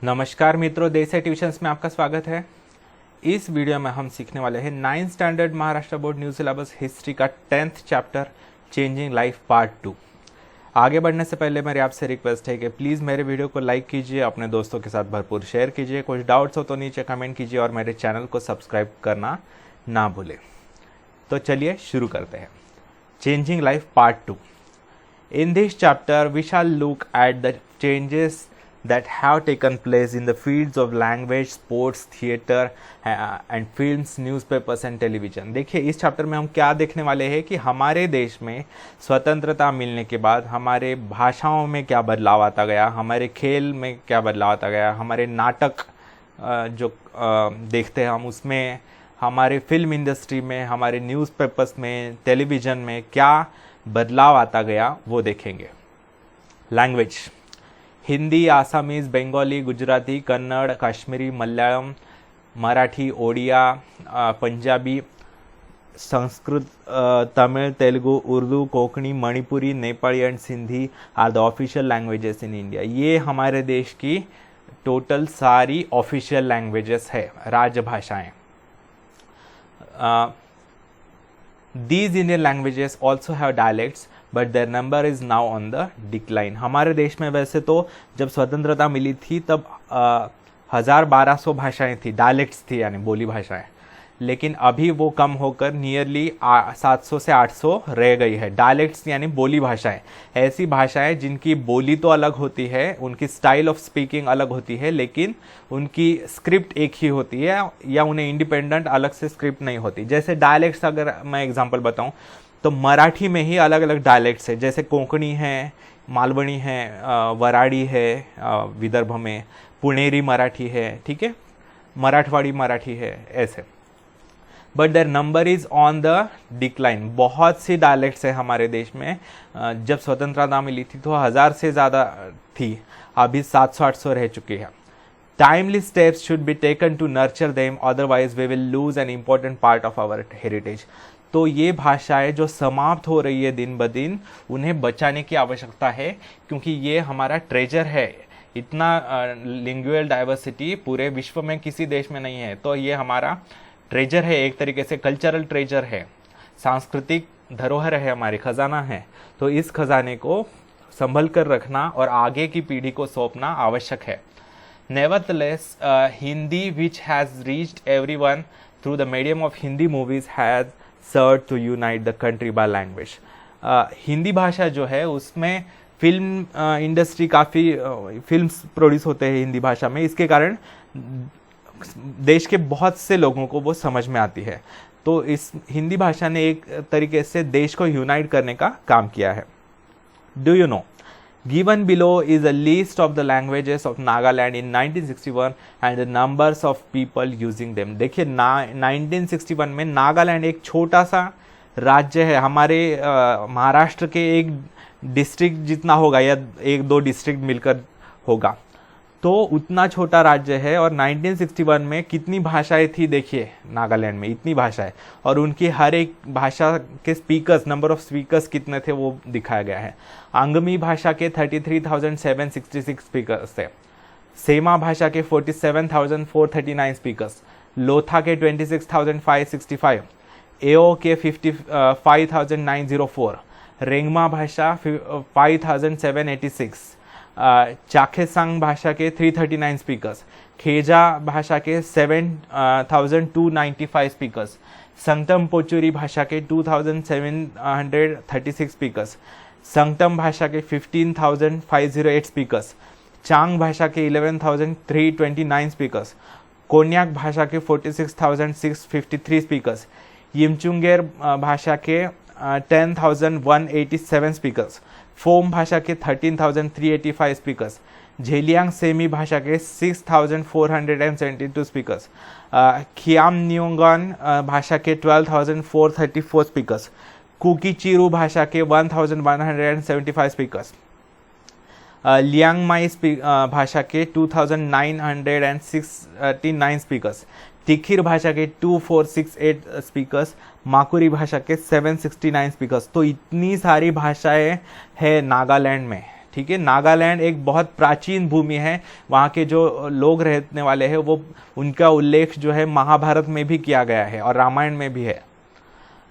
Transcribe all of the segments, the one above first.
नमस्कार मित्रों, देसी ट्यूशंस में आपका स्वागत है। इस वीडियो में हम सीखने वाले हैं 9th standard Maharashtra board new syllabus history का 10th chapter changing life part 2। आगे बढ़ने से पहले मेरी आपसे रिक्वेस्ट है कि प्लीज़ मेरे वीडियो को लाइक कीजिए, अपने दोस्तों के साथ भरपूर शेयर कीजिए, कुछ डाउट्स हो तो नीचे कमेंट कीजिए और मेरे चैनल को सब्सक्राइब करना ना भूलें। तो चलिए शुरू करते हैं। Changing life part 2। In this chapter, we shall look at the changes that have taken place in the fields of language, sports, theatre, and films, newspapers and television। देखिए, इस चैप्टर में हम क्या देखने वाले हैं कि हमारे देश में स्वतंत्रता मिलने के बाद हमारे भाषाओं में क्या बदलाव आता गया, हमारे खेल में क्या बदलाव आता गया, हमारे नाटक जो देखते हैं हम उसमें, हमारे फिल्म इंडस्ट्री में, हमारे न्यूज़पेपर्स में, टेलीविज़न में क्या बदलाव आता गया वो देखेंगे। Language: Hindi, Assamese, Bengali, Gujarati, Kannada, Kashmiri, Malayalam, Marathi, Odia, Punjabi, Sanskrit, Tamil, Telugu, Urdu, Konkani, Manipuri, Nepali and Sindhi are the official languages in India. ये हमारे देश की टोटल सारी ऑफिशियल लैंग्वेजेस है, राजभाषाएं। These Indian languages also have dialects, but their number is now on the decline। हमारे देश में वैसे तो जब स्वतंत्रता मिली थी तब 1200 भाषाएं थी, डायलेक्ट्स थी यानी बोली भाषाएं, लेकिन अभी वो कम होकर नियरली 700 से 800 रह गई है। डायलेक्ट्स यानी बोली भाषाएं, ऐसी भाषाएं जिनकी बोली तो अलग होती है, उनकी स्टाइल ऑफ स्पीकिंग अलग होती है, लेकिन उनकी स्क्रिप्ट एक ही होती है या उन्हें इंडिपेंडेंट अलग से स्क्रिप्ट नहीं होती। जैसे डायलेक्ट्स अगर मैं एग्जांपल बताऊं तो मराठी में ही अलग अलग डायलेक्ट्स है, जैसे कोंकणी है, मालवणी है, वराड़ी है विदर्भ में, पुणेरी मराठी है, ठीक है, मराठवाड़ी मराठी है, ऐसे। But their number is on the decline. बहुत सी डायलेक्ट्स है हमारे देश में। जब स्वतंत्रता मिली थी तो 1000 से ज़्यादा थी, अभी 700-800 रह चुकी है। Timely steps should be taken to nurture them, otherwise we will lose an important part of our heritage. तो ये भाषाएं जो समाप्त हो रही है दिन ब दिन, उन्हें बचाने की आवश्यकता है, क्योंकि ये हमारा ट्रेजर है। इतना लिंगुअल डाइवर्सिटी पूरे विश्व में किसी देश में नहीं है, तो ये हमारा ट्रेजर है, एक तरीके से कल्चरल ट्रेजर है, सांस्कृतिक धरोहर है, हमारी खजाना है। तो इस खजाने को संभल कर रखना और आगे की पीढ़ी को सौंपना आवश्यक है। Nevertheless, Hindi which has reached everyone through the medium of Hindi movies has served to unite the country by language. Hindi भाषा जो है उसमें फिल्म इंडस्ट्री, काफ़ी फिल्म्स प्रोड्यूस होते हैं हिंदी भाषा में, इसके कारण देश के बहुत से लोगों को वो समझ में आती है। तो इस हिंदी भाषा ने एक तरीके से देश को यूनाइट करने का काम किया है। Do you know, given below is a list of the languages of Nagaland in 1961 and the numbers of people using them. देखिए 1961 में नागालैंड एक छोटा सा राज्य है, हमारे महाराष्ट्र के एक डिस्ट्रिक्ट जितना होगा या 1-2 डिस्ट्रिक्ट मिलकर होगा, तो उतना छोटा राज्य है। और 1961 में कितनी भाषाएं थी देखिए नागालैंड में, इतनी भाषाएं, और उनकी हर एक भाषा के स्पीकर्स, नंबर ऑफ स्पीकर्स कितने थे वो दिखाया गया है। अंगमी भाषा के 33,766 स्पीकर्स थे, सेमा भाषा के 47,439 स्पीकर्स, लोथा के 26,565, एओ के 55,904, रेंगमा भाषा 5,786, चाखेसांग भाषा के 339 स्पीकर्स, खेजा भाषा के 7,295 स्पीकर्स, संगतम पोचुरी भाषा के 2,736 स्पीकर्स, संगतम भाषा के 15,508 स्पीकर्स, चांग भाषा के 11,329 स्पीकर्स, कोन्याक भाषा के 46,653 स्पीकर्स, यिमचुंगेर भाषा के 10,187 स्पीकर्स, फोम भाषा के 13,385 स्पीकर्स, झेलियांग सेमी भाषा के 6,472 स्पीकर्स, खियामनियोंगन भाषा के 12,434 स्पीकर्स, कुकीचिरू भाषा के 1,175 स्पीकर्स, लियांगमाई भाषा के 2,969 स्पीकर्स, तिखिर भाषा के 2,468 स्पीकर्स, माकुरी भाषा के 769 स्पीकर्स। तो इतनी सारी भाषाएं हैं नागालैंड में, ठीक है। नागालैंड एक बहुत प्राचीन भूमि है, वहाँ के जो लोग रहने वाले हैं वो उनका उल्लेख जो है महाभारत में भी किया गया है और रामायण में भी है।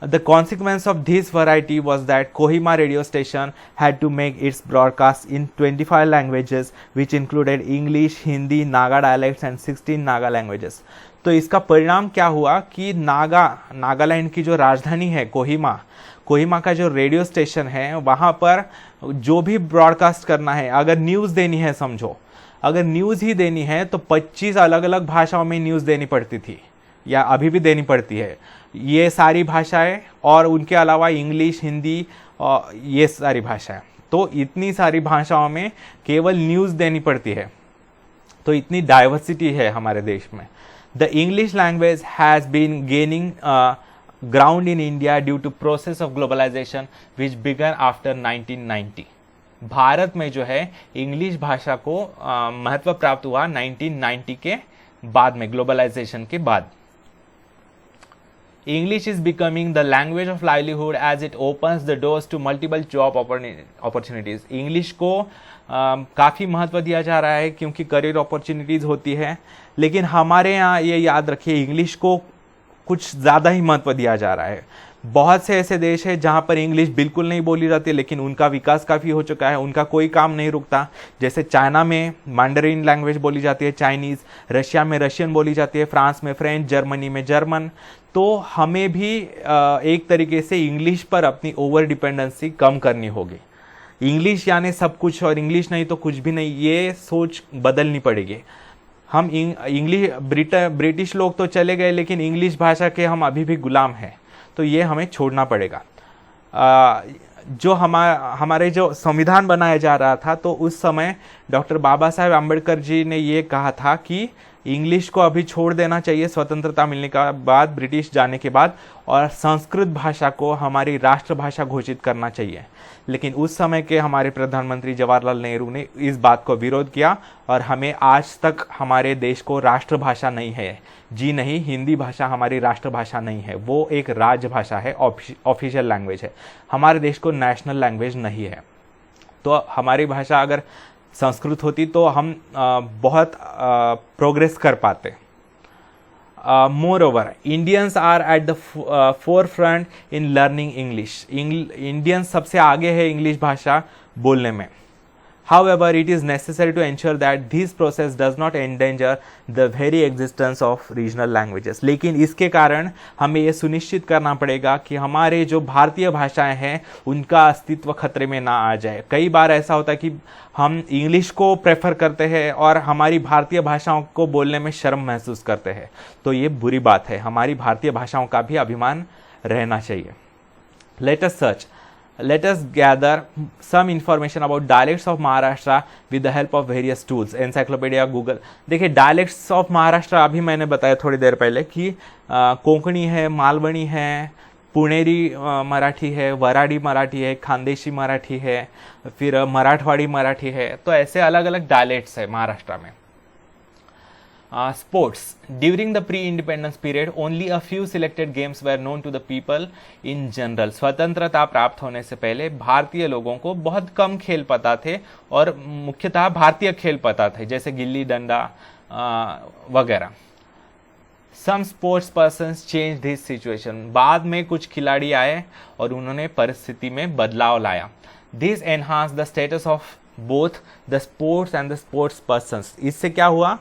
The consequence of this variety was that Kohima radio station had to make its broadcasts in 25 languages, which included English, Hindi, Naga dialects and 16 Naga languages. तो इसका परिणाम क्या हुआ कि नागालैंड की जो राजधानी है कोहिमा का जो रेडियो स्टेशन है, वहाँ पर जो भी ब्रॉडकास्ट करना है, अगर न्यूज़ देनी है, समझो अगर न्यूज़ ही देनी है तो 25 अलग अलग भाषाओं में न्यूज़ देनी पड़ती थी या अभी भी देनी पड़ती है। ये सारी भाषाएं और उनके अलावा इंग्लिश, हिंदी और ये सारी भाषाएं, तो इतनी सारी भाषाओं में केवल न्यूज़ देनी पड़ती है। तो इतनी डाइवर्सिटी है हमारे देश में। The English language has been gaining ground in India due to process of globalisation which began after 1990। Bharat में जो है इंग्लिश भाषा को महत्व प्राप्त हुआ 1990 के बाद में, ग्लोबलाइजेशन के बाद। English is becoming the language of livelihood as it opens the doors to multiple job opportunities. English को काफ़ी महत्व दिया जा रहा है क्योंकि करियर अपॉर्चुनिटीज़ होती है, लेकिन हमारे यहाँ ये याद रखिए इंग्लिश को कुछ ज़्यादा ही महत्व दिया जा रहा है। बहुत से ऐसे देश हैं जहाँ पर इंग्लिश बिल्कुल नहीं बोली जाती, लेकिन उनका विकास काफ़ी हो चुका है, उनका कोई काम नहीं रुकता। जैसे चाइना में मैंडरिन लैंग्वेज बोली जाती है, चाइनीज़, रशिया में रशियन बोली जाती है, फ्रांस में फ्रेंच, जर्मनी में जर्मन। तो हमें भी एक तरीके से इंग्लिश पर अपनी ओवर डिपेंडेंसी कम करनी होगी। इंग्लिश यानी सब कुछ और इंग्लिश नहीं तो कुछ भी नहीं, ये सोच बदलनी पड़ेगी। हम ब्रिटिश लोग तो चले गए, लेकिन इंग्लिश भाषा के हम अभी भी गुलाम हैं, तो ये हमें छोड़ना पड़ेगा। जो हमारे जो संविधान बनाया जा रहा था, तो उस समय डॉक्टर बाबा साहेब आम्बेडकर जी ने ये कहा था कि इंग्लिश को अभी छोड़ देना चाहिए स्वतंत्रता मिलने के बाद, ब्रिटिश जाने के बाद, और संस्कृत भाषा को हमारी राष्ट्रभाषा घोषित करना चाहिए। लेकिन उस समय के हमारे प्रधानमंत्री जवाहरलाल नेहरू ने इस बात को विरोध किया और हमें आज तक हमारे देश को राष्ट्रभाषा नहीं है। जी नहीं, हिंदी भाषा हमारी राष्ट्रभाषा नहीं है, वो एक राजभाषा है, ऑफिशियल लैंग्वेज है। हमारे देश को नेशनल लैंग्वेज नहीं है। तो हमारी भाषा अगर संस्कृत होती तो हम बहुत प्रोग्रेस कर पाते। Moreover, Indians are at the forefront in learning English. Indians सबसे आगे है इंग्लिश भाषा बोलने में। However, it is necessary to ensure that this process does not endanger the very existence of regional languages. लेकिन इसके कारण हमें ये सुनिश्चित करना पड़ेगा कि हमारे जो भारतीय भाषाएं हैं उनका अस्तित्व खतरे में ना आ जाए। कई बार ऐसा होता है कि हम इंग्लिश को प्रेफर करते हैं और हमारी भारतीय भाषाओं को बोलने में शर्म महसूस करते हैं, तो ये बुरी बात है। हमारी भारतीय भाषाओं का भी अभिमान रहना चाहिए। Let us gather some information about dialects of Maharashtra with the help of various tools, encyclopedia, Google। देखिए, dialects of Maharashtra अभी मैंने बताया थोड़ी देर पहले कि कोंकणी है, मालवणी है, पुणेरी मराठी है, वराडी मराठी है, खानदेशी मराठी है, फिर मराठवाड़ी मराठी है। तो ऐसे अलग अलग डायलेक्ट्स है महाराष्ट्र में। Sports. During the pre-independence period, only a few selected games were known to the people in general. स्वतंत्रता प्राप्त होने से पहले भारतीय लोगों को बहुत कम खेल पता थे और मुख्यतः भारतीय खेल पता थे, जैसे गिल्ली डंडा वगैरह। Some sports persons changed this situation. बाद में कुछ खिलाड़ी आए और उन्होंने परिस्थिति में बदलाव लाया। This enhanced the status of both the sports and the sports persons. इससे क्या हुआ?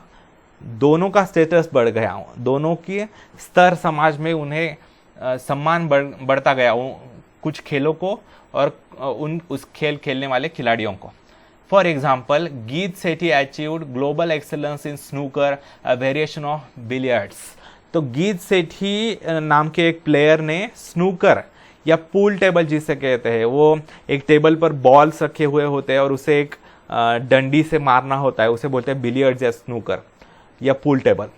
दोनों का स्टेटस बढ़ गया, दोनों की स्तर समाज में उन्हें सम्मान बढ़ता गया, कुछ खेलों को और उस खेल खेलने वाले खिलाड़ियों को। For example, Geet Sethi achieved global excellence in snooker, a variation of billiards. तो गीत सेठी नाम के एक प्लेयर ने स्नूकर या पूल टेबल जिसे कहते हैं, वो एक टेबल पर बॉल्स रखे हुए होते हैं और उसे एक डंडी से मारना होता है, उसे बोलते हैं बिलियर्ड्स या स्नूकर या पूल टेबल।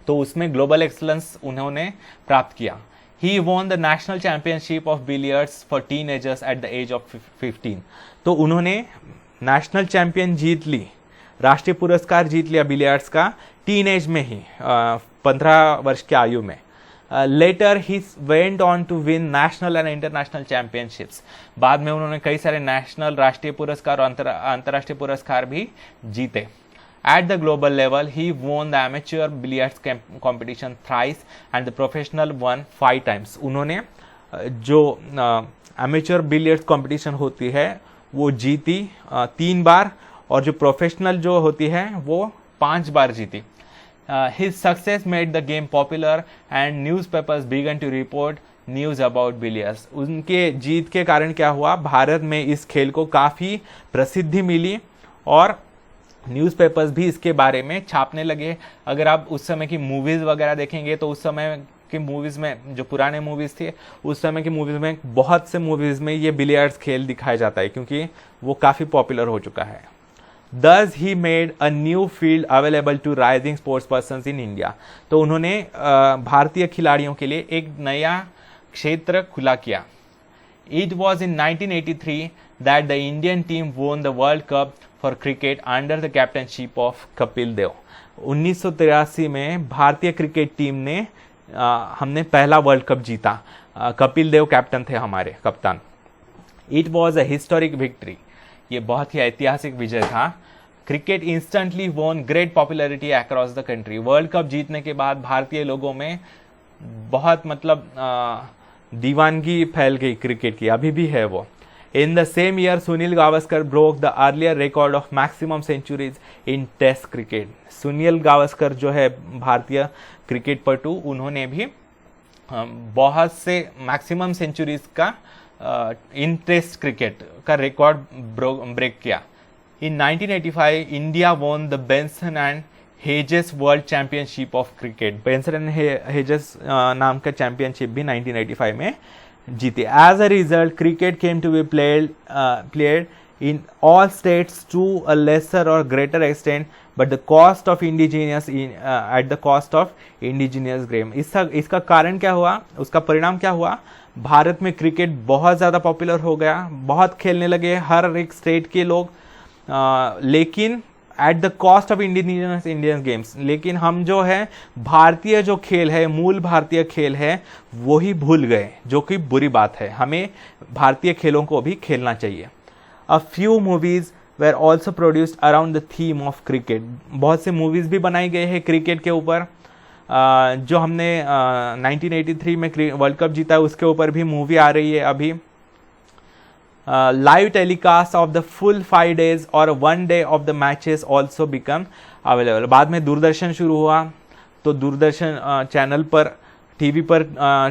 तो उसमें ग्लोबल एक्सलेंस उन्होंने प्राप्त किया। He won the national championship of billiards for teenagers at the age of 15। तो उन्होंने नेशनल चैंपियन जीत ली, राष्ट्रीय पुरस्कार जीत लिया बिलियर्ड्स का टीनेज में ही, 15 वर्ष की आयु में। Later he went on to win national and international championships. बाद में उन्होंने कई सारे नेशनल राष्ट्रीय पुरस्कार और अंतर्राष्ट्रीय पुरस्कार भी जीते। At the global level, he won the amateur billiards competition thrice and the professional one 5 times. उन्होंने जो amateur billiards competition होती है वो जीती 3 बार, और जो प्रोफेशनल जो होती है वो 5 बार जीती। His success made the game popular and newspapers began to report news about billiards. उनके जीत के कारण क्या हुआ, भारत में इस खेल को काफ़ी प्रसिद्धि मिली और न्यूज़पेपर्स भी इसके बारे में छापने लगे। अगर आप उस समय की मूवीज़ वगैरह देखेंगे तो उस समय की मूवीज़ में, जो पुराने मूवीज़ थे उस समय की मूवीज़ में, बहुत से मूवीज़ में ये बिलियर्ड्स खेल दिखाया जाता है क्योंकि वो काफ़ी पॉपुलर हो चुका है। Thus he made a new field available to rising sports persons in India. तो उन्होंने भारतीय खिलाड़ियों के लिए एक नया क्षेत्र खुला किया। It was in 1983 that the Indian team won the World Cup for cricket under the captainship of Kapil Dev. 1983 में भारतीय क्रिकेट टीम ने हमने पहला वर्ल्ड कप जीता। कपिल देव कैप्टन थे, हमारे कप्तान। It was a historic victory. ये बहुत ही ऐतिहासिक विजय था। Cricket instantly won great popularity across the country. World cup जीतने के बाद भारतीय लोगों में बहुत दीवानगी फैल गई क्रिकेट की, अभी भी है वो। In the same year, Sunil Gavaskar broke the earlier record of maximum centuries in Test cricket. Sunil Gavaskar जो है भारतीय क्रिकेट पटु, उन्होंने भी बहुत से मैक्सिमम सेंचुरीज का इन टेस्ट क्रिकेट का रिकॉर्ड ब्रेक किया। In 1985, India won the Benson and Hedges World Championship of Cricket. Benson and hedges नाम का चैंपियनशिप भी 1985 में जीते। As a result, cricket came to be played in all states to a lesser or greater extent, but the cost of indigenous at the cost of indigenous game. इसका कारण क्या हुआ, उसका परिणाम क्या हुआ, भारत में क्रिकेट बहुत ज़्यादा पॉपुलर हो गया, बहुत खेलने लगे हर एक स्टेट के लोग, लेकिन at the cost of indigenous Indian games. लेकिन हम जो है भारतीय जो खेल है, मूल भारतीय खेल है, वो ही भूल गए, जो कि बुरी बात है। हमें भारतीय खेलों को भी खेलना चाहिए। A few movies were also produced around the theme of cricket. बहुत से मूवीज भी बनाई गए हैं क्रिकेट के ऊपर। जो हमने 1983 में वर्ल्ड कप जीता है उसके ऊपर भी मूवी आ रही है अभी। Live telecast of the full 5 days or 1 day of the matches also become available. बाद में दूरदर्शन शुरू हुआ तो दूरदर्शन चैनल पर, टीवी पर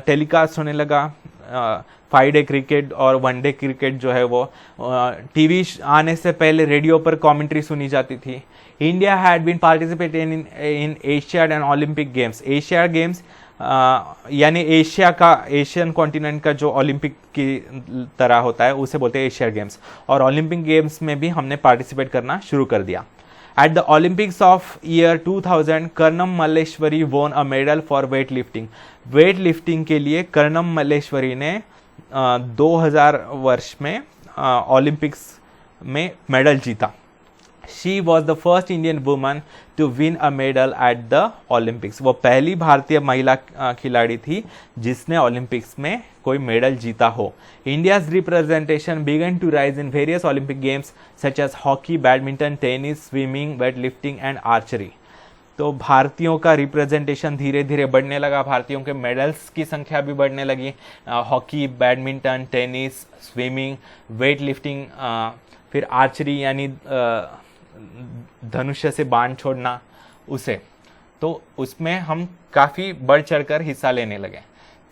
टेलीकास्ट होने लगा 5 डे क्रिकेट और 1 डे क्रिकेट जो है वो। टीवी आने से पहले रेडियो पर कमेंट्री सुनी जाती थी। India had been participated in Asiad and Olympic games. Asia games यानी एशिया का, एशियन कॉन्टिनेंट का जो ओलंपिक की तरह होता है उसे बोलते हैं एशिया गेम्स, और ओलंपिक गेम्स में भी हमने पार्टिसिपेट करना शुरू कर दिया। At the Olympics of year 2000 Karnam Malleswari won a medal for weight lifting. Weight lifting के लिए कर्णम मल्लेश्वरी ने 2000 वर्ष में ओलंपिक्स में मेडल जीता। She was the first Indian woman to win a medal at the Olympics. वो पहली भारतीय महिला खिलाड़ी थी जिसने ओलंपिक्स में कोई मेडल जीता हो। India's representation began to rise in various Olympic games such as hockey, badminton, tennis, swimming, weightlifting and archery. तो भारतीयों का रिप्रेजेंटेशन धीरे धीरे बढ़ने लगा, भारतीयों के मेडल्स की संख्या भी बढ़ने लगी। Hockey, badminton, tennis, swimming, weight lifting, फिर आर्चरी यानी धनुष्य से बाण छोड़ना, उसे तो उसमें हम काफ़ी बढ़ चढ़कर हिस्सा लेने लगे।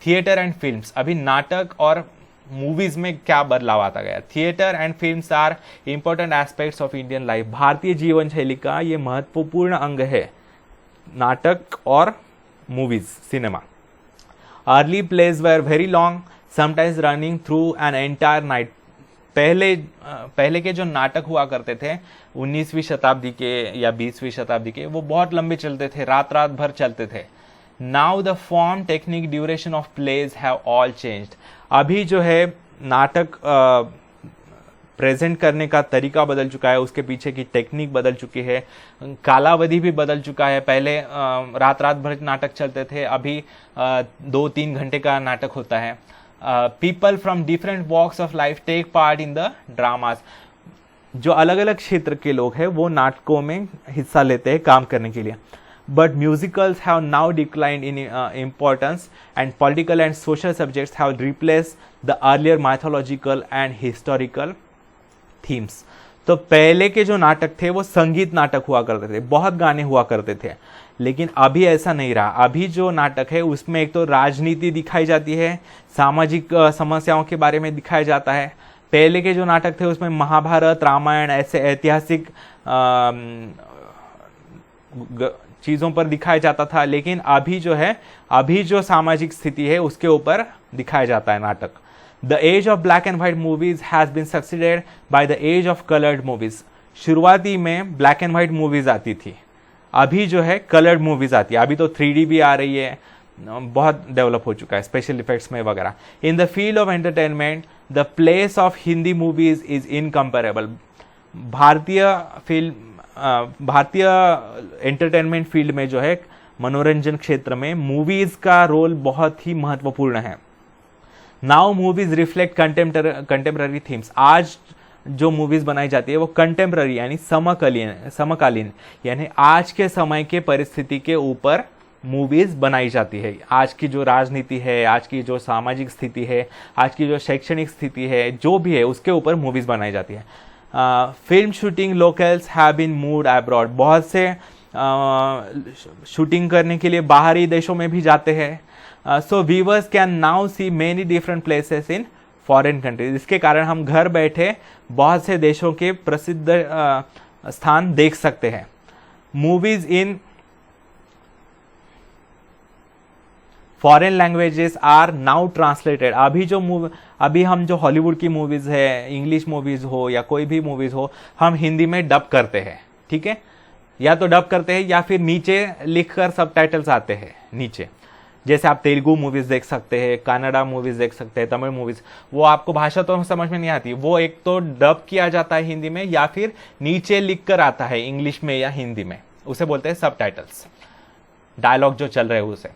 थिएटर एंड फिल्म्स, अभी नाटक और मूवीज में क्या बदलाव आता गया। Theatre and films are important aspects of Indian life. भारतीय जीवन शैली का ये महत्वपूर्ण अंग है, नाटक और movies, cinema. Early plays were very long, sometimes running through an entire night. पहले के जो नाटक हुआ करते थे 19वीं शताब्दी के या 20वीं शताब्दी के, वो बहुत लंबे चलते थे, रात रात भर चलते थे। Now the form, technique, duration of plays have all changed. अभी जो है नाटक प्रेजेंट करने का तरीका बदल चुका है, उसके पीछे की टेक्निक बदल चुकी है, कालावधि भी बदल चुका है। पहले रात रात भर नाटक चलते थे, अभी 2-3 घंटे का नाटक होता है। People from different walks of life take part in the dramas. जो अलग अलग क्षेत्र के लोग हैं वो नाटकों में हिस्सा लेते हैं काम करने के लिए। But musicals have now declined in importance, and political and social subjects have replaced the earlier mythological and historical themes. तो पहले के जो नाटक थे वो संगीत नाटक हुआ करते थे, बहुत गाने हुआ करते थे, लेकिन अभी ऐसा नहीं रहा। अभी जो नाटक है उसमें एक तो राजनीति दिखाई जाती है, सामाजिक समस्याओं के बारे में दिखाया जाता है। पहले के जो नाटक थे उसमें महाभारत, रामायण, ऐसे ऐतिहासिक चीज़ों पर दिखाया जाता था, लेकिन अभी जो है, अभी जो सामाजिक स्थिति है उसके ऊपर दिखाया जाता है नाटक। The age of black and white movies has been succeeded by the age of coloured movies. शुरुआती में ब्लैक एंड व्हाइट मूवीज आती थी, अभी जो है कलर्ड मूवीज आती है। अभी तो 3D भी आ रही है, बहुत डेवलप हो चुका है स्पेशल इफेक्ट्स में वगैरह। In the field of entertainment the place of Hindi movies is incomparable. भारतीय एंटरटेनमेंट फील्ड में जो है, मनोरंजन क्षेत्र में मूवीज का रोल बहुत ही महत्वपूर्ण है। Now movies reflect contemporary themes. आज जो मूवीज बनाई जाती है वो कंटेम्पररी यानी समकालीन यानी आज के समय के परिस्थिति के ऊपर मूवीज बनाई जाती है। आज की जो राजनीति है, आज की जो सामाजिक स्थिति है, आज की जो शैक्षणिक स्थिति है, जो भी है उसके ऊपर मूवीज बनाई जाती है। Film shooting locales have been moved abroad. बहुत से शूटिंग करने के लिए बाहरी देशों में भी जाते हैं। So viewers can now see many different places in foreign countries. इसके कारण हम घर बैठे बहुत से देशों के प्रसिद्ध स्थान देख सकते हैं। Movies in foreign languages are now translated. अभी हम जो हॉलीवुड की मूवीज है, इंग्लिश मूवीज हो या कोई भी मूवीज हो, हम हिंदी में डब करते हैं, ठीक है। या तो डब करते हैं या फिर नीचे लिखकर सबटाइटल्स आते हैं नीचे। जैसे आप तेलुगु मूवीज देख सकते हैं, कन्नड़ा मूवीज देख सकते हैं, तमिल मूवीज। वो आपको भाषा तो समझ में नहीं आती, वो एक तो डब किया जाता है हिंदी में या फिर नीचे लिखकर आता है इंग्लिश में या हिंदी में, उसे बोलते हैं सबटाइटल्स। डायलॉग जो चल रहे हैं उसे।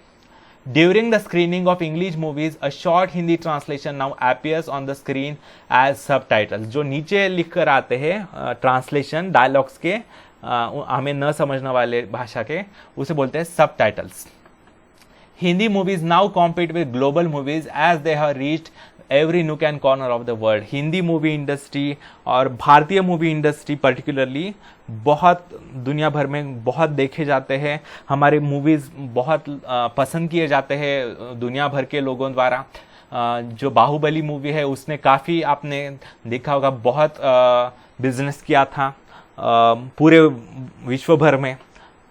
During the screening of English movies, a short Hindi translation now appears on the screen as subtitles. जो नीचे लिख कर आते हैं ट्रांसलेशन डायलॉग्स के, हमें न समझने वाले भाषा के, उसे बोलते हैं subtitles. Hindi movies now compete with global movies as they have reached every nook and corner of the world. Hindi movie industry और भारतीय मूवी इंडस्ट्री पर्टिकुलरली बहुत दुनिया भर में बहुत देखे जाते हैं। हमारे मूवीज़ बहुत पसंद किए जाते हैं दुनिया भर के लोगों द्वारा। जो बाहुबली मूवी है उसने काफ़ी, आपने देखा होगा, बहुत बिजनेस किया था पूरे विश्व भर में।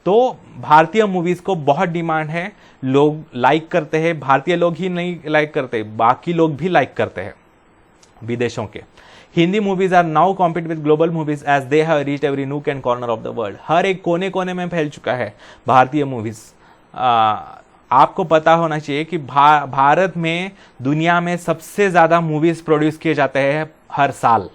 तो भारतीय मूवीज़ को बहुत डिमांड है, लोग लाइक करते हैं। भारतीय लोग ही नहीं लाइक करते, बाकी लोग भी लाइक करते हैं विदेशों के। Hindi movies are now compete with global movies as they have reached every nook and corner of the world. हर एक कोने कोने में फैल चुका है भारतीय मूवीज। आपको पता होना चाहिए कि भारत में दुनिया में सबसे ज़्यादा मूवीज प्रोड्यूस किए जाते हैं हर साल।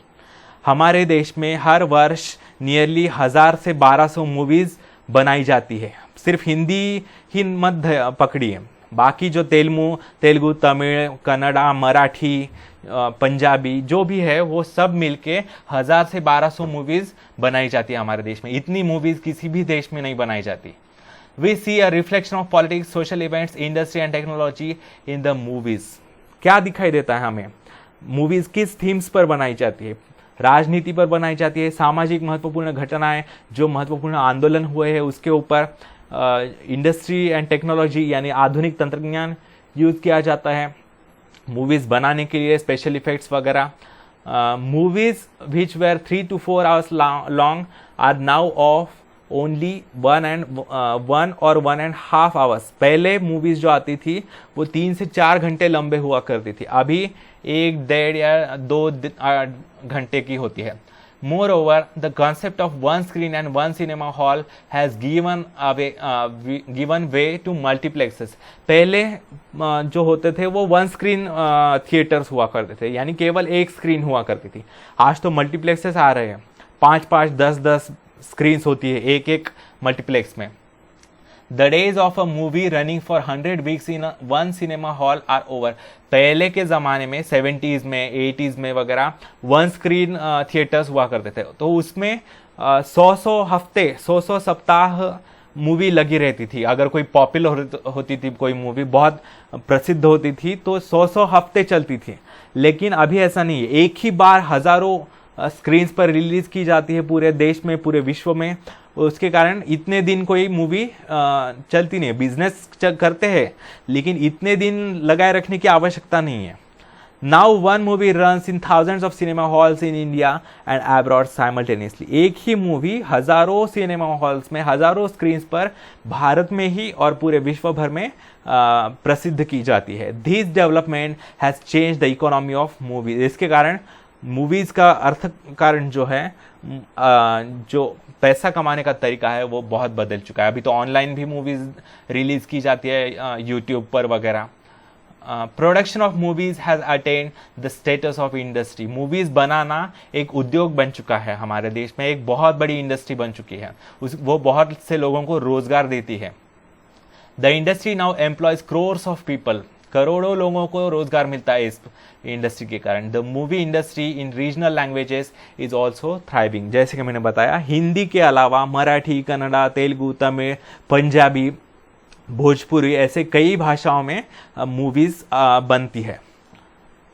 हमारे देश में हर वर्ष नियरली 1000 से 1200 मूवीज बनाई जाती है। सिर्फ हिंदी ही मत पकड़िए, बाकी जो तेलुगु, तमिल, कन्नड़ा, मराठी, पंजाबी जो भी है वो सब मिलके 1000 से 1200 मूवीज बनाई जाती है हमारे देश में। इतनी मूवीज किसी भी देश में नहीं बनाई जाती। We see a reflection of politics, social events, industry and technology in the movies. क्या दिखाई देता है हमें? मूवीज किस थीम्स पर बनाई जाती है? राजनीति पर बनाई जाती है, सामाजिक महत्वपूर्ण घटनाएं, जो महत्वपूर्ण आंदोलन हुए हैं उसके ऊपर। इंडस्ट्री एंड टेक्नोलॉजी यानी आधुनिक तंत्रज्ञान यूज किया जाता है मूवीज बनाने के लिए, स्पेशल इफेक्ट्स वगैरह। Movies which were 3 to 4 hours long are now of only 1 और 1.5 hours। पहले मूवीज जो आती थी वो 3 से 4 घंटे लंबे हुआ करती थी, अभी 1, 1.5 या 2 घंटे की होती है। Moreover, the concept of one screen and one cinema hall has given way to multiplexes. पहले जो होते थे वो वन स्क्रीन थिएटर्स हुआ करते थे, यानी केवल एक स्क्रीन हुआ करती थी. आज तो मल्टीप्लेक्सेस आ रहे हैं, 5-5, 10-10 स्क्रीन्स होती है एक एक मल्टीप्लेक्स में. The days of a movie running for 100 weeks in one cinema hall are over. पहले के ज़माने में 70s में 80s में वगैरह वन स्क्रीन थिएटर्स हुआ करते थे, तो उसमें 100 हफ्ते 100 सप्ताह मूवी लगी रहती थी. अगर कोई पॉपुलर होती थी, कोई मूवी बहुत प्रसिद्ध होती थी, तो 100 हफ्ते चलती थी. लेकिन अभी ऐसा नहीं है, एक ही बार हज़ारों स्क्रीन्स पर रिलीज की जाती है पूरे देश में, पूरे विश्व में. उसके कारण इतने दिन कोई मूवी चलती नहीं है. बिजनेस करते हैं लेकिन इतने दिन लगाए रखने की आवश्यकता नहीं है. Now one movie runs in thousands of cinema halls in India and abroad simultaneously. एक ही मूवी हजारों सिनेमा हॉल्स में, हजारों स्क्रीन्स पर भारत में ही और पूरे विश्व भर में प्रसिद्ध की जाती है. This development has change the economy of movies. इसके कारण मूवीज का अर्थ कारण जो है, जो पैसा कमाने का तरीका है, वो बहुत बदल चुका है. अभी तो ऑनलाइन भी मूवीज रिलीज की जाती है यूट्यूब पर वगैरह. Production of movies has attained the status of industry. Movies बनाना एक उद्योग बन चुका है हमारे देश में, एक बहुत बड़ी इंडस्ट्री बन चुकी है. वो बहुत से लोगों को रोजगार देती है. The industry now employees crores of people. करोड़ों लोगों को रोजगार मिलता है इस इंडस्ट्री के कारण. The movie industry in regional languages is also thriving. जैसे कि मैंने बताया, हिंदी के अलावा मराठी, कन्नड़ा, तेलुगु, तमिल, पंजाबी, भोजपुरी, ऐसे कई भाषाओं में मूवीज बनती है.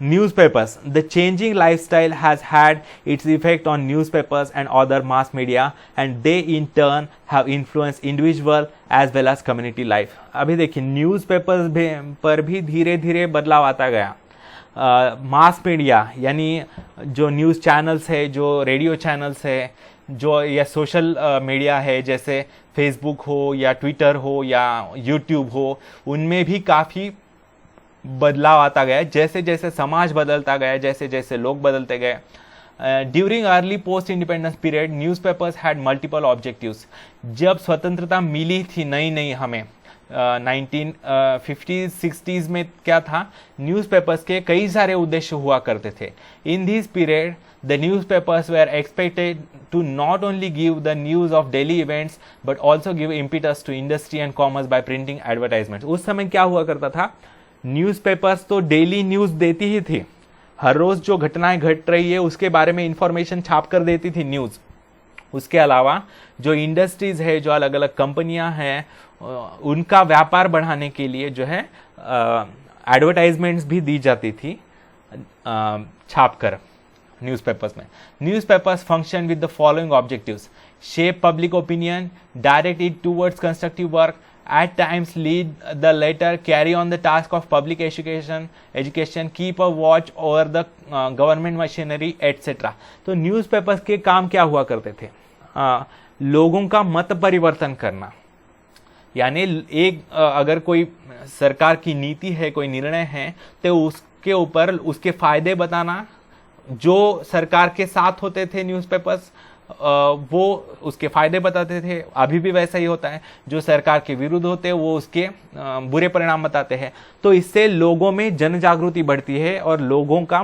Newspapers. The changing lifestyle has had its effect on newspapers and other mass media, and they in turn have influenced individual as well as community life. अभी देखिए, न्यूज़पेपर्स पर भी धीरे धीरे बदलाव आता गया. मास मीडिया यानी जो न्यूज़ चैनल्स है, जो रेडियो चैनल्स है, जो या सोशल मीडिया है, जैसे फेसबुक हो या ट्विटर हो या यूट्यूब हो, उनमें भी काफ़ी बदलाव आता गया. जैसे जैसे समाज बदलता गया, जैसे जैसे लोग बदलते गए. During early post independence period newspapers had multiple objectives. जब स्वतंत्रता मिली थी नई नई हमें 1950s-60s में, क्या था, न्यूज़पेपर्स के कई सारे उद्देश्य हुआ करते थे. In this period the newspapers were expected to not only give the news of daily events but also give impetus to industry and commerce by printing advertisements. उस समय क्या हुआ करता था, न्यूज़पेपर्स तो डेली न्यूज़ देती ही थी. हर रोज जो घटनाएं घट रही है उसके बारे में इंफॉर्मेशन छाप कर देती थी न्यूज़. उसके अलावा जो इंडस्ट्रीज है, जो अलग अलग कंपनियां हैं, उनका व्यापार बढ़ाने के लिए जो है एडवर्टाइजमेंट्स भी दी जाती थी छाप कर न्यूज़पेपर्स में. Newspapers function with the following objectives: shape public opinion, direct it towards constructive work, at times lead the latter, carry on the task of public education, keep a watch over the government machinery, etc. तो newspapers के काम क्या हुआ करते थे? लोगों का मत परिवर्तन करना. यानी एक अगर कोई सरकार की नीति है, कोई निर्णय है, तो उसके ऊपर उसके फायदे बताना. जो सरकार के साथ होते थे न्यूज़पेपर्स, वो उसके फायदे बताते थे. अभी भी वैसा ही होता है. जो सरकार के विरुद्ध होते हैं वो उसके बुरे परिणाम बताते हैं. तो इससे लोगों में जन जागृति बढ़ती है और लोगों का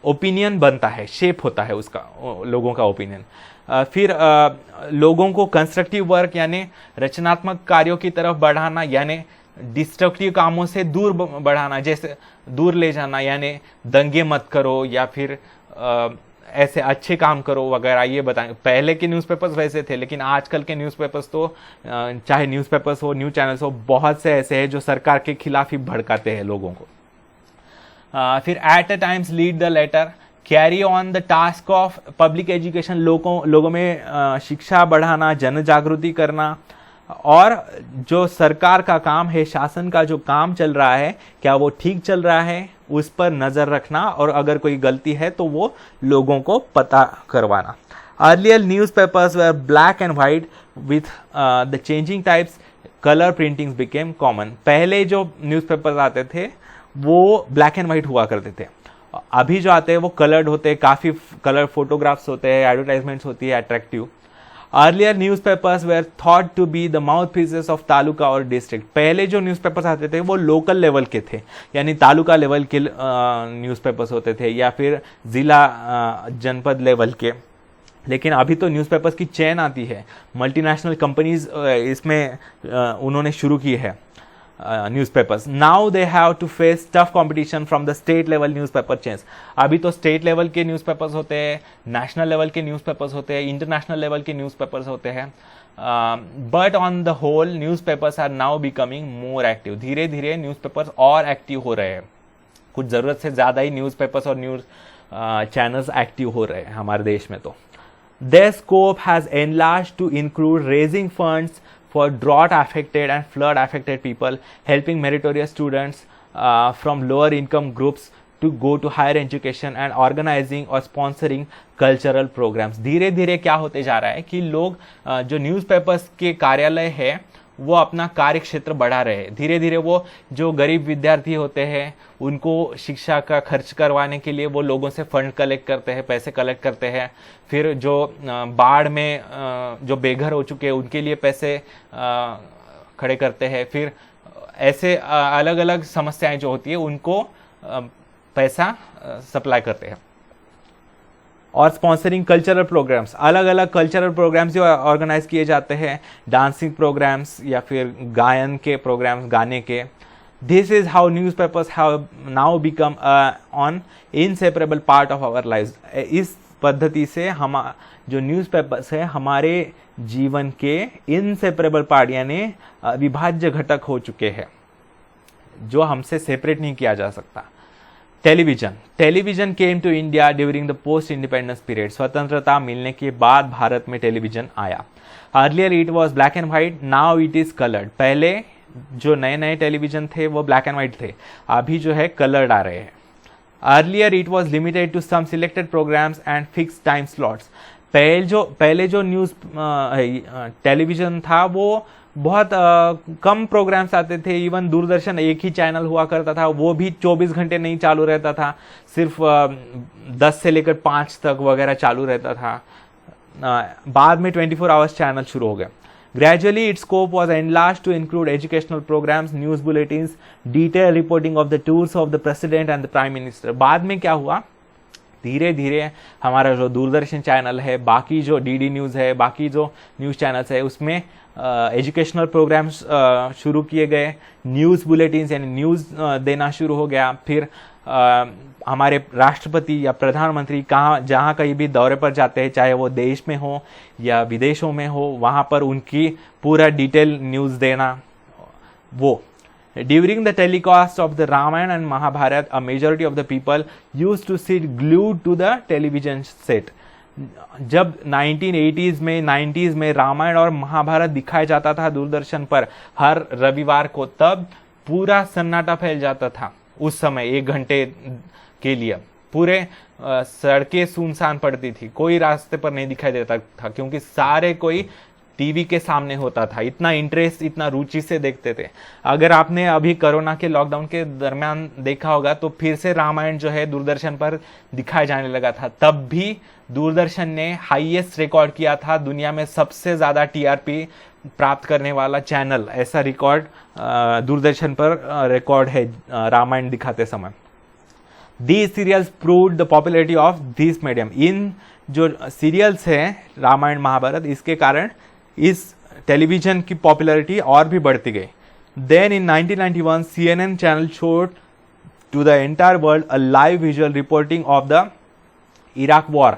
ओपिनियन बनता है, शेप होता है उसका, लोगों का ओपिनियन. फिर लोगों को कंस्ट्रक्टिव वर्क यानी रचनात्मक कार्यों की तरफ बढ़ाना, यानी डिस्ट्रक्टिव कामों से दूर बढ़ाना, जैसे दूर ले जाना, यानी दंगे मत करो या फिर ऐसे अच्छे काम करो वगैरह, ये बताएं. पहले के न्यूज़पेपर्स वैसे थे, लेकिन आजकल के न्यूज़पेपर्स तो चाहे न्यूज़पेपर्स हो, न्यूज़ चैनल्स हो, बहुत से ऐसे हैं जो सरकार के खिलाफ ही भड़काते हैं लोगों को. फिर at a times lead the latter, carry on the task of public education, लोगों में शिक्षा बढ़ाना, जन जागृति करना. और जो सरकार का काम है, शासन का जो काम चल रहा है, क्या वो ठीक चल रहा है, उस पर नजर रखना, और अगर कोई गलती है तो वो लोगों को पता करवाना. Earlier newspapers were black and white with the changing types colour printings became common. पहले जो न्यूज़पेपर्स आते थे वो ब्लैक एंड व्हाइट हुआ करते थे, अभी जो आते हैं वो कलर्ड होते हैं, काफ़ी कलर फोटोग्राफ्स होते हैं, एडवर्टाइजमेंट्स होती है attractive. Earlier newspapers were thought to be the mouthpieces of taluka और डिस्ट्रिक्ट। पहले जो न्यूज़पेपर्स आते थे वो लोकल लेवल के थे, यानी तालुका लेवल के न्यूज़पेपर्स होते थे या फिर ज़िला जनपद लेवल के। लेकिन अभी तो न्यूज़पेपर्स की चेन आती है, मल्टीनेशनल कंपनीज इसमें उन्होंने शुरू की है newspapers. Now they have to face tough competition from the state level newspaper chains. अभी तो स्टेट लेवल के न्यूज़पेपर्स होते हैं, नेशनल लेवल के न्यूज़पेपर्स होते हैं, इंटरनेशनल लेवल के न्यूज़पेपर्स होते हैं। But on the whole newspapers are now becoming more active. धीरे धीरे न्यूज़पेपर्स और एक्टिव हो रहे हैं, कुछ ज़रूरत से ज़्यादा ही न्यूज़पेपर्स और न्यूज़ चैनल्स एक्टिव हो रहे हैं हमारे देश में। तो their scope has enlarged to include raising funds for drought affected and flood affected people, helping meritorious students from lower income groups to go to higher education and organizing or sponsoring cultural programs। धीरे धीरे क्या होते जा रहा है कि लोग जो न्यूज़पेपर्स के कार्यालय है वो अपना कार्य क्षेत्र बढ़ा रहे हैं। धीरे धीरे वो जो गरीब विद्यार्थी होते हैं उनको शिक्षा का खर्च करवाने के लिए वो लोगों से फंड कलेक्ट करते हैं, पैसे कलेक्ट करते हैं। फिर जो बाढ़ में जो बेघर हो चुके हैं उनके लिए पैसे खड़े करते हैं। फिर ऐसे अलग अलग समस्याएं जो होती है उनको पैसा सप्लाई करते हैं। और स्पॉन्सरिंग कल्चरल प्रोग्राम्स, अलग अलग कल्चरल प्रोग्राम्स जो ऑर्गेनाइज किए जाते हैं, डांसिंग प्रोग्राम्स या फिर गायन के प्रोग्राम्स, गाने के। This is how newspapers have now become on inseparable part of our lives. इस पद्धति से हम जो न्यूज़पेपर्स है हमारे जीवन के इनसेपरेबल पार्ट यानी अविभाज्य घटक हो चुके हैं, जो हमसे सेपरेट नहीं किया जा सकता। Television came to India during the post independence period. स्वतंत्रता मिलने के बाद भारत में टेलीविजन आया। Earlier it was black and white, now it is coloured. पहले जो नए नए टेलीविजन थे वो ब्लैक एंड व्हाइट थे, अभी जो है कलर्ड आ रहे हैं। Earlier it was limited to some selected programmes and fix time slots. पहले जो न्यूज़ टेलीविजन था वो बहुत कम प्रोग्राम्स आते थे। इवन दूरदर्शन एक ही चैनल हुआ करता था, वो भी 24 घंटे नहीं चालू रहता था, सिर्फ 10 से लेकर 5 तक वगैरह चालू रहता था। बाद में 24 आवर्स चैनल शुरू हो गए। Gradually its scope was enlarged to include educational programmes, news bulletins, detail reporting of the tours of the president and the prime minister. बाद में क्या हुआ, धीरे धीरे हमारा जो दूरदर्शन चैनल है, बाकी जो डीडी न्यूज़ है, बाकी जो न्यूज़ चैनल्स है, उसमें एजुकेशनल प्रोग्राम्स शुरू किए गए, न्यूज़ बुलेटिन्स यानी न्यूज़ देना शुरू हो गया। फिर हमारे राष्ट्रपति या प्रधानमंत्री जहाँ कहीं भी दौरे पर जाते हैं, चाहे वो देश में हो या विदेशों में हो, वहाँ पर उनकी पूरा डिटेल न्यूज़ देना। वो During the telecast of the Ramayana and Mahabharata, a majority of the people used to sit glued to the television set. जब 1980s में 90s में रामायण और महाभारत दिखाया जाता था दूरदर्शन पर हर रविवार को, तब पूरा सन्नाटा फैल जाता था। उस समय 1 घंटे के लिए पूरे सड़कें सुनसान पड़ती थी, कोई रास्ते पर नहीं दिखाई देता था, क्योंकि सारे कोई टीवी के सामने होता था। इतना इंटरेस्ट, इतना रुचि से देखते थे। अगर आपने अभी कोरोना के लॉकडाउन के दरमियान देखा होगा तो फिर से रामायण जो है दूरदर्शन पर दिखाया जाने लगा था। तब भी दूरदर्शन ने हाईएस्ट रिकॉर्ड किया था, दुनिया में सबसे ज्यादा टीआरपी प्राप्त करने वाला चैनल, ऐसा रिकॉर्ड दूरदर्शन पर रिकॉर्ड है रामायण दिखाते समय। These serials proved the popularity of this medium. इन जो सीरियल्स हैं रामायण महाभारत, इसके कारण इस टेलीविजन की पॉपुलैरिटी और भी बढ़ती गई। Then in 1991 CNN channel showed to the entire world a live visual reporting of the Iraq war.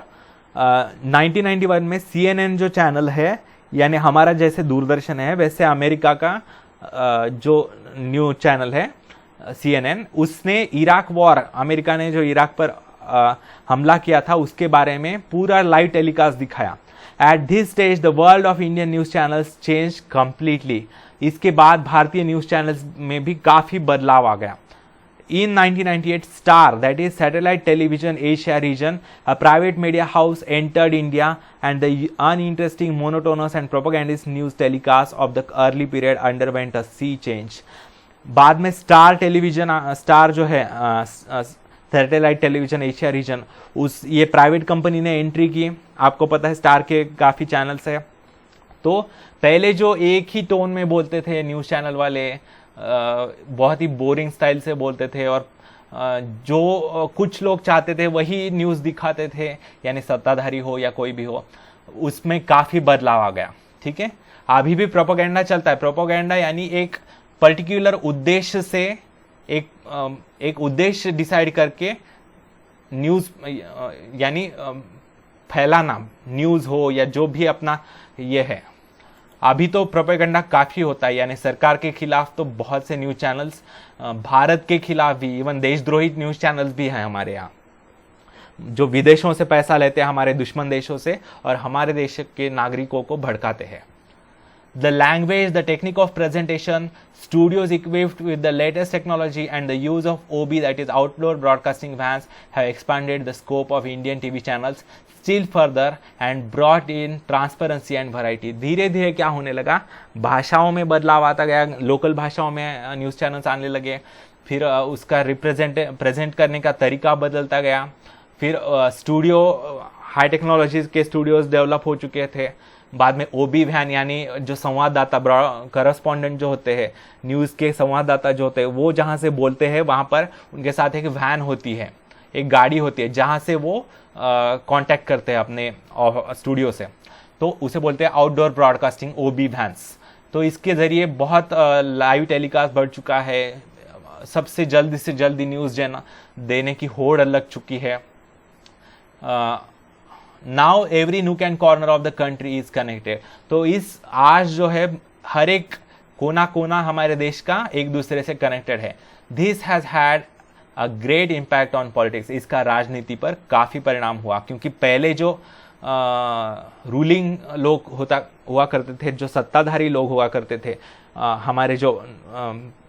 1991 में CNN जो चैनल है, यानी हमारा जैसे दूरदर्शन है वैसे अमेरिका का जो न्यूज चैनल है CNN, उसने इराक वॉर, अमेरिका ने जो इराक पर हमला किया था उसके बारे में पूरा लाइव टेलीकास्ट दिखाया। At this stage the world of Indian news channels change completely. इसके बाद भारतीय न्यूज चैनल्स में भी काफी बदलाव आ गया। In 1998, Star, that is Satellite Television Asia region, a private media house, entered India, and the uninteresting, monotonous and propagandist news telecast of the early period underwent a sea change. बाद में star television, star जो है satellite television Asia region, उस ये private company ने entry की। आपको पता है स्टार के काफ़ी चैनल्स है। तो पहले जो एक ही टोन में बोलते थे न्यूज़ चैनल वाले, बहुत ही बोरिंग स्टाइल से बोलते थे और जो कुछ लोग चाहते थे वही न्यूज़ दिखाते थे, यानी सत्ताधारी हो या कोई भी हो, उसमें काफ़ी बदलाव आ गया। ठीक है, अभी भी प्रोपेगेंडा चलता है। प्रोपेगेंडा यानी एक पर्टिकुलर उद्देश्य से एक उद्देश्य डिसाइड करके न्यूज़ यानी फैलाना, न्यूज़ हो या जो भी अपना ये है। अभी तो प्रोपेगेंडा काफ़ी होता है, यानी सरकार के खिलाफ तो बहुत से न्यूज़ चैनल्स, भारत के खिलाफ भी, इवन देशद्रोही न्यूज़ चैनल्स भी हैं हमारे यहाँ, जो विदेशों से पैसा लेते हैं, हमारे दुश्मन देशों से, और हमारे देश के नागरिकों को भड़काते हैं। The language, the technique of presentation, studios equipped with the latest technology and the use of OB, that is outdoor broadcasting vans, have expanded the scope of Indian TV channels still further and brought in transparency and variety. धीरे धीरे क्या होने लगा, भाषाओं में बदलाव आता गया, लोकल भाषाओं में न्यूज़ चैनल्स आने लगे, फिर उसका प्रेजेंट करने का तरीका बदलता गया, फिर स्टूडियो, हाई टेक्नोलॉजीज के स्टूडियोज डेवलप हो चुके थे। बाद में ओबी वैन, यानी जो संवाददाता, करस्पॉन्डेंट जो होते हैं, न्यूज़ के संवाददाता जो होते हैं, वो जहाँ से बोलते हैं वहाँ पर उनके साथ एक वैन होती है, एक गाड़ी होती है, जहाँ से वो कांटेक्ट करते हैं अपने स्टूडियो से, तो उसे बोलते हैं आउटडोर ब्रॉडकास्टिंग, ओबी वैन्स। तो इसके ज़रिए बहुत लाइव टेलीकास्ट बढ़ चुका है, सबसे जल्दी से जल्दी न्यूज़ देने की होड़ लग चुकी है। Now every nook and corner of the country is connected. तो इस आज जो है हर एक कोना कोना हमारे देश का एक दूसरे से कनेक्टेड है। This has had a great impact on politics. इसका राजनीति पर काफ़ी परिणाम हुआ, क्योंकि पहले जो रूलिंग लोग हुआ करते थे, जो सत्ताधारी लोग हुआ करते थे, हमारे जो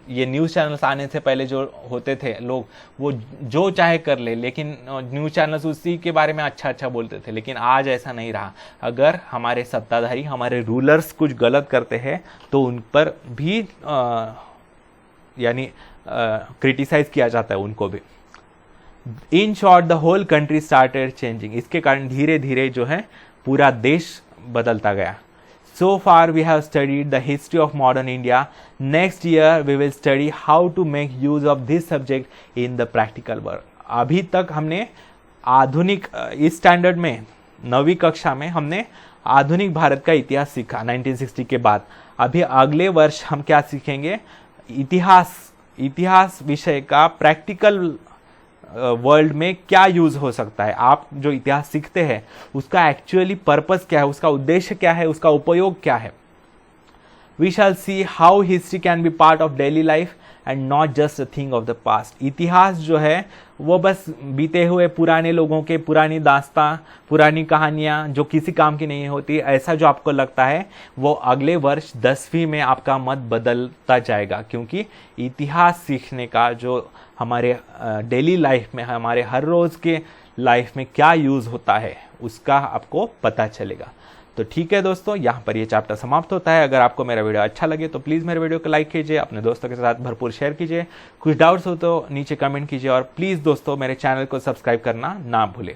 ये न्यूज़ चैनल्स आने से पहले जो होते थे लोग, वो जो चाहे कर ले, लेकिन न्यूज़ चैनल्स उसी के बारे में अच्छा अच्छा बोलते थे। लेकिन आज ऐसा नहीं रहा। अगर हमारे सत्ताधारी, हमारे रूलर्स कुछ गलत करते हैं तो उन पर भी यानी क्रिटिसाइज किया जाता है उनको भी। In short the whole country started changing. इसके कारण धीरे धीरे जो है पूरा देश बदलता गया। So far we have studied the history of modern India. Next year we will study how to make use of this subject in the practical work. अभी तक हमने आधुनिक, इस स्टैंडर्ड में 9वीं कक्षा में हमने आधुनिक भारत का इतिहास सीखा 1960 के बाद। अभी अगले वर्ष हम क्या सीखेंगे, इतिहास विषय का प्रैक्टिकल वर्ल्ड में क्या यूज हो सकता है। आप जो इतिहास सीखते हैं उसका एक्चुअली पर्पस क्या है, उसका उद्देश्य क्या है, उसका उपयोग क्या है। We shall see how history can be part of daily life and not just a thing of the past. इतिहास जो है वो बस बीते हुए पुराने लोगों के पुरानी दास्तां, पुरानी कहानियाँ जो किसी काम की नहीं होती, ऐसा जो आपको लगता है वो अगले वर्ष 10वीं में आपका मत बदलता जाएगा। क्योंकि इतिहास सीखने का जो हमारे डेली लाइफ में, हमारे हर रोज़ के लाइफ में क्या यूज़ होता है उसका आपको पता चलेगा। तो ठीक है दोस्तों, यहाँ पर ये चैप्टर समाप्त होता है। अगर आपको मेरा वीडियो अच्छा लगे तो प्लीज़ मेरे वीडियो को लाइक कीजिए, अपने दोस्तों के साथ भरपूर शेयर कीजिए। कुछ डाउट्स हो तो नीचे कमेंट कीजिए, और प्लीज़ दोस्तों मेरे चैनल को सब्सक्राइब करना ना भूलें।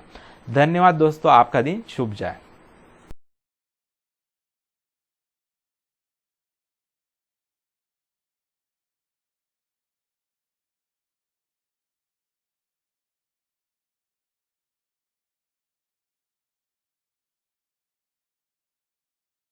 धन्यवाद दोस्तों, आपका दिन शुभ जाए।